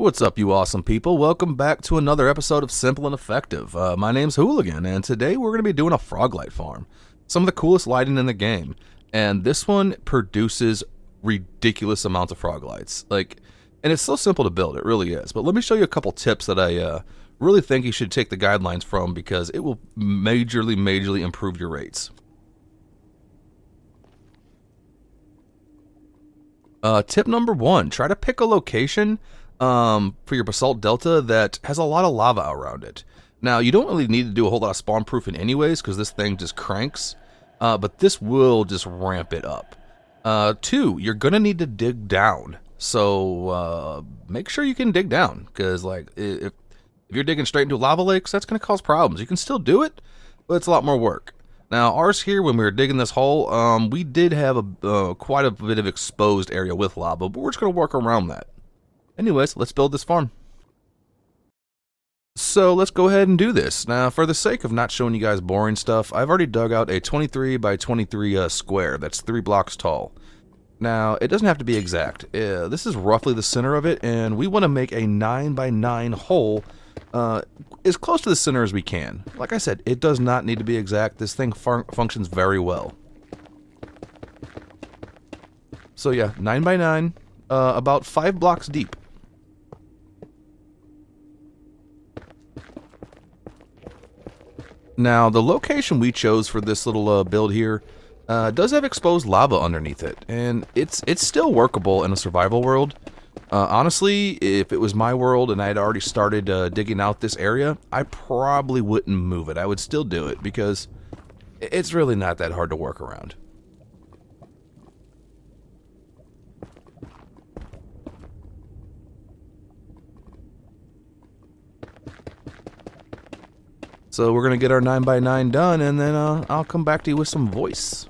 What's up, you awesome people? Welcome back to another episode of Simple and Effective. My name's Hooligan, and today we're going to be doing a frog light farm. Some of the coolest lighting in the game, and this one produces ridiculous amounts of frog lights. And it's so simple to build, it really is. But let me show you a couple tips that I really think you should take the guidelines from because it will majorly improve your rates. Tip number one, try to pick a location for your basalt delta that has a lot of lava around it. Now, you don't really need to do a whole lot of spawn proofing anyways because this thing just cranks, but this will just ramp it up. Two, you're going to need to dig down. So make sure you can dig down because if you're digging straight into lava lakes, that's going to cause problems. You can still do it, but it's a lot more work. Now, ours here, when we were digging this hole, we did have quite a bit of exposed area with lava, but we're just going to work around that. Anyways, let's build this farm. So let's go ahead and do this. Now, for the sake of not showing you guys boring stuff, I've already dug out a 23 by 23 square that's 3 blocks tall. Now, it doesn't have to be exact. This is roughly the center of it, and we want to make a 9 by 9 hole as close to the center as we can. Like I said, it does not need to be exact. This thing functions very well. So yeah, 9 by 9, about 5 blocks deep. Now, the location we chose for this little build here does have exposed lava underneath it, and it's still workable in a survival world. Honestly, if it was my world and I had already started digging out this area, I probably wouldn't move it. I would still do it because it's really not that hard to work around. So we're going to get our 9 by 9 done, and then I'll come back to you with some voice.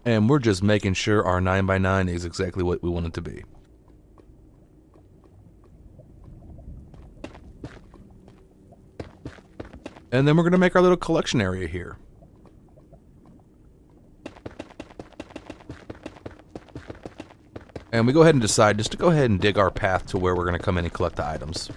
And we're just making sure our 9 by 9 is exactly what we want it to be. And then we're going to make our little collection area here. And we go ahead and decide just to go ahead and dig our path to where we're going to come in and collect the items.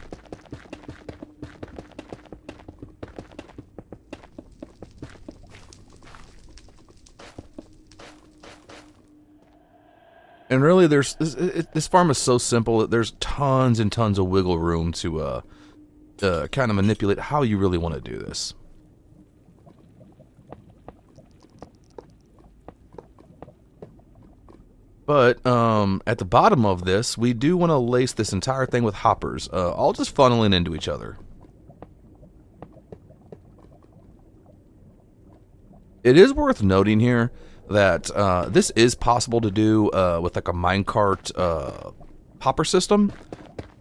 And really, this farm is so simple that there's tons and tons of wiggle room to kind of manipulate how you really want to do this. But at the bottom of this, we do want to lace this entire thing with hoppers, all just funneling into each other. It is worth noting here that this is possible to do with like a minecart hopper system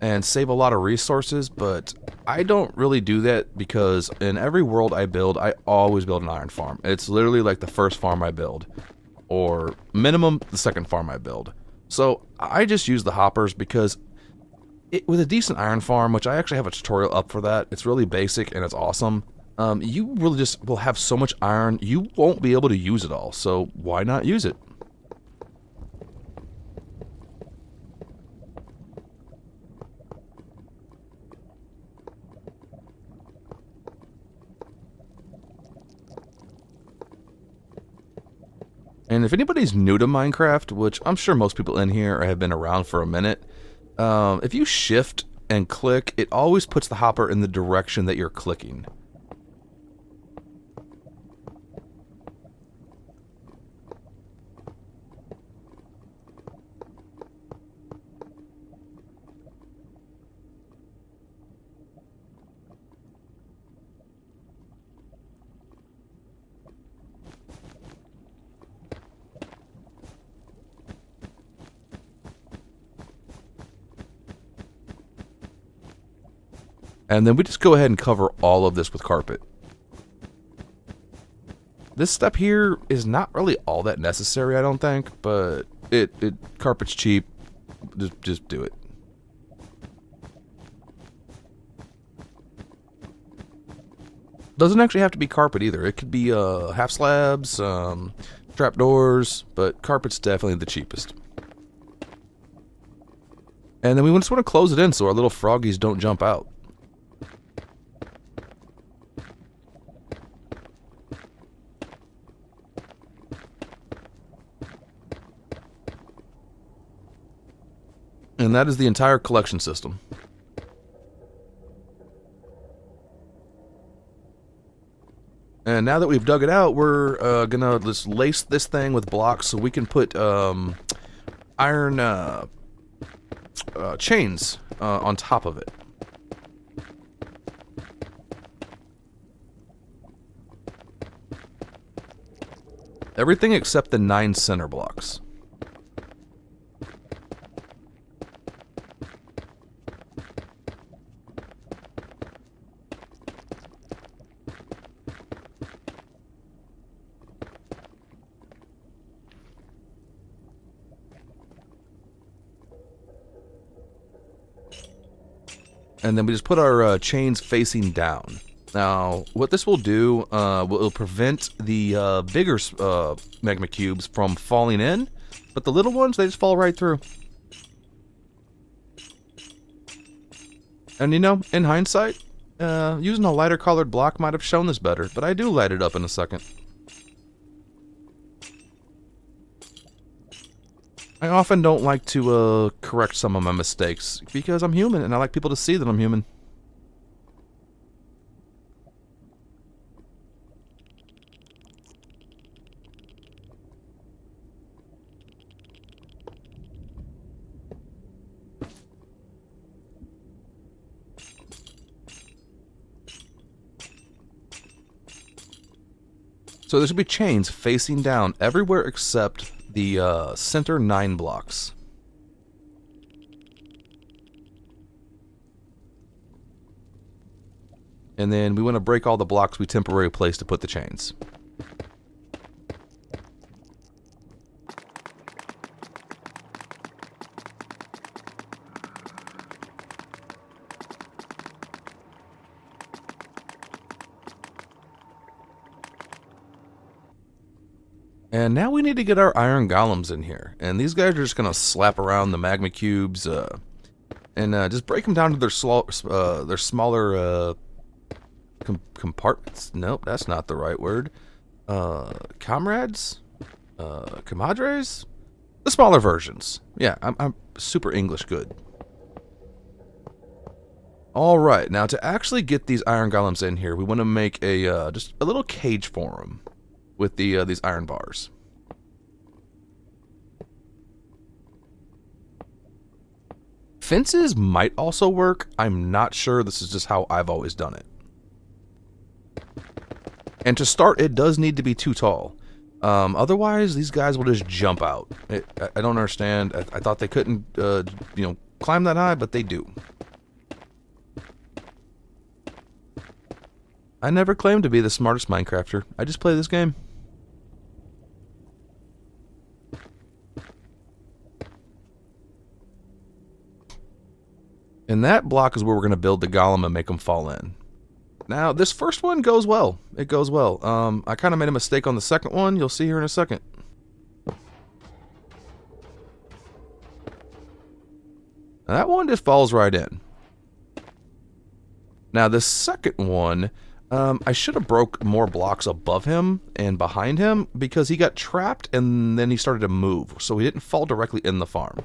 and save a lot of resources, but I don't really do that because in every world I build, I always build an iron farm. It's literally like the first farm I build, or minimum the second farm I build. So I just use the hoppers because with a decent iron farm, which I actually have a tutorial up for that, it's really basic and it's awesome. You really just will have so much iron, you won't be able to use it all, so why not use it? And if anybody's new to Minecraft, which I'm sure most people in here have been around for a minute, if you shift and click, it always puts the hopper in the direction that you're clicking. And then we just go ahead and cover all of this with carpet. This step here is not really all that necessary, I don't think, but carpet's cheap. Just do it. Doesn't actually have to be carpet either. It could be half slabs, trapdoors, but carpet's definitely the cheapest. And then we just want to close it in so our little froggies don't jump out. And that is the entire collection system. And now that we've dug it out, we're gonna just lace this thing with blocks so we can put iron chains on top of it. Everything except the 9 center blocks. And then we just put our chains facing down. Now, what this will do, will prevent the bigger magma cubes from falling in, but the little ones, they just fall right through. And you know, in hindsight, using a lighter colored block might have shown this better, but I do light it up in a second. I often don't like to correct some of my mistakes, because I'm human, and I like people to see that I'm human. So there should be chains facing down everywhere except the center 9 blocks. And then we want to break all the blocks we temporarily placed to put the chains. And now we need to get our iron golems in here. And these guys are just going to slap around the magma cubes and just break them down to their smaller compartments. Nope, that's not the right word. Comrades? Comadres? The smaller versions. Yeah, I'm super English good. Alright, now to actually get these iron golems in here, we want to make a just a little cage for them with these iron bars. Fences might also work. I'm not sure. This is just how I've always done it. And to start, it does need to be too tall. Otherwise, these guys will just jump out. I don't understand. I thought they couldn't, climb that high, but they do. I never claimed to be the smartest Minecrafter. I just play this game. And that block is where we're going to build the golem and make them fall in. Now, this first one goes well. It goes well. I kind of made a mistake on the second one. You'll see here in a second. Now, that one just falls right in. Now, the second one, I should have broke more blocks above him and behind him because he got trapped and then he started to move. So he didn't fall directly in the farm.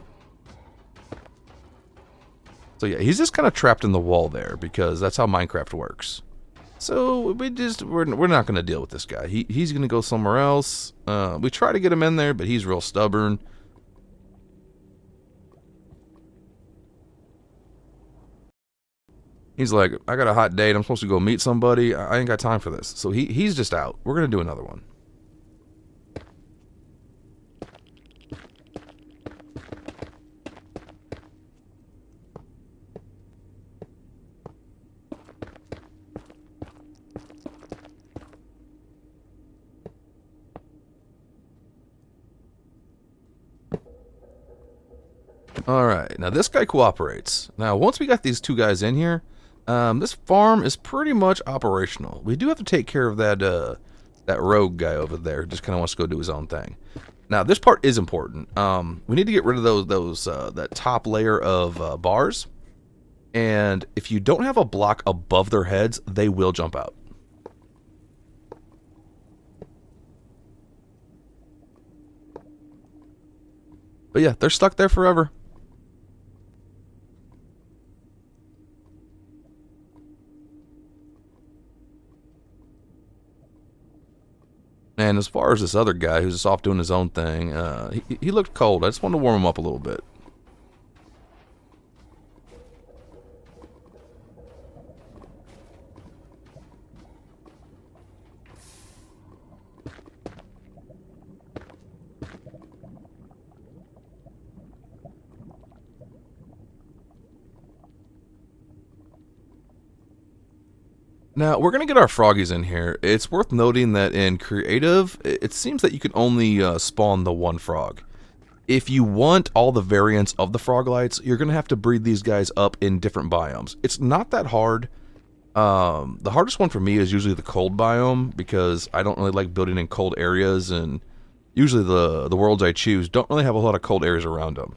So yeah, he's just kind of trapped in the wall there because that's how Minecraft works. So we're not going to deal with this guy. He's going to go somewhere else. We try to get him in there, but he's real stubborn. He's like, I got a hot date. I'm supposed to go meet somebody. I ain't got time for this. So he's just out. We're going to do another one. Alright, now this guy cooperates. Now, once we got these two guys in here, this farm is pretty much operational. We do have to take care of that rogue guy over there who just kind of wants to go do his own thing. Now, this part is important. We need to get rid of that top layer of bars. And if you don't have a block above their heads, they will jump out. But yeah, they're stuck there forever. And as far as this other guy who's just off doing his own thing, he looked cold. I just wanted to warm him up a little bit. Now, we're going to get our froggies in here. It's worth noting that in creative, it seems that you can only spawn the one frog. If you want all the variants of the froglights, you're going to have to breed these guys up in different biomes. It's not that hard. The hardest one for me is usually the cold biome, because I don't really like building in cold areas, and usually the worlds I choose don't really have a lot of cold areas around them.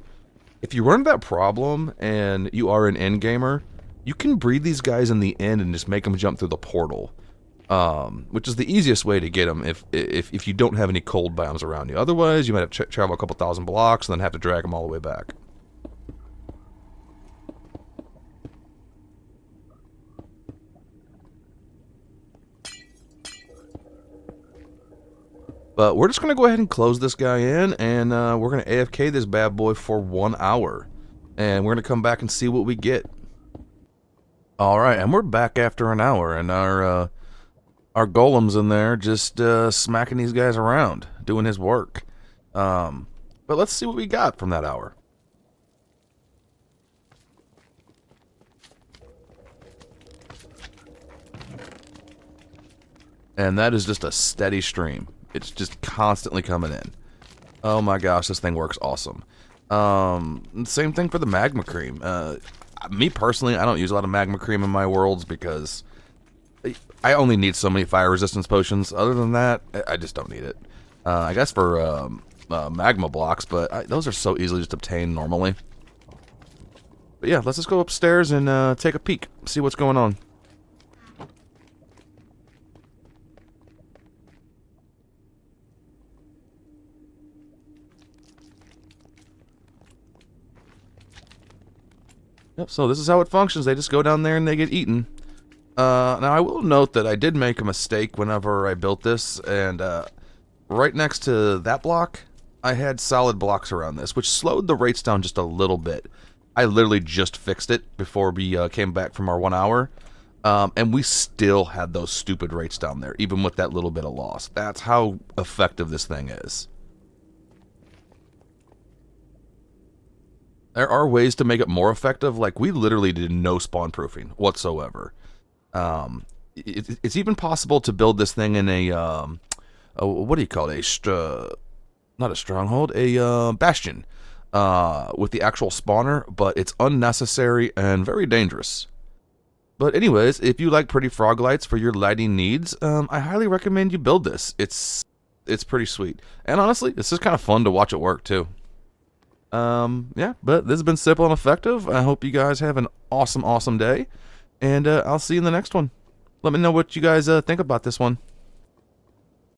If you run into that problem and you are an end gamer, you can breed these guys in the end and just make them jump through the portal, which is the easiest way to get them if you don't have any cold biomes around you. Otherwise, you might have to travel a couple thousand blocks and then have to drag them all the way back. But we're just going to go ahead and close this guy in, and we're going to AFK this bad boy for 1 hour. And we're going to come back and see what we get. Alright, and we're back after an hour, and our golem's in there just smacking these guys around, doing his work. But let's see what we got from that hour. And that is just a steady stream. It's just constantly coming in. Oh my gosh, this thing works awesome. Same thing for the magma cream. Me personally, I don't use a lot of magma cream in my worlds because I only need so many fire resistance potions. Other than that, I just don't need it. I guess for magma blocks, but those are so easily just obtained normally. But yeah, let's just go upstairs and take a peek, see what's going on. Yep, so this is how it functions. They just go down there and they get eaten. Now, I will note that I did make a mistake whenever I built this, and right next to that block, I had solid blocks around this, which slowed the rates down just a little bit. I literally just fixed it before we came back from our 1 hour, and we still had those stupid rates down there, even with that little bit of loss. That's how effective this thing is. There are ways to make it more effective. Like, we literally did no spawn proofing whatsoever. It's even possible to build this thing in a what do you call it? Not a stronghold, a bastion, with the actual spawner, but it's unnecessary and very dangerous. But anyways, if you like pretty frog lights for your lighting needs, I highly recommend you build this. It's pretty sweet, and honestly, it's just kind of fun to watch it work too. Yeah, but this has been simple and effective. I hope you guys have an awesome day, and I'll see you in the next one. Let me know what you guys think about this one.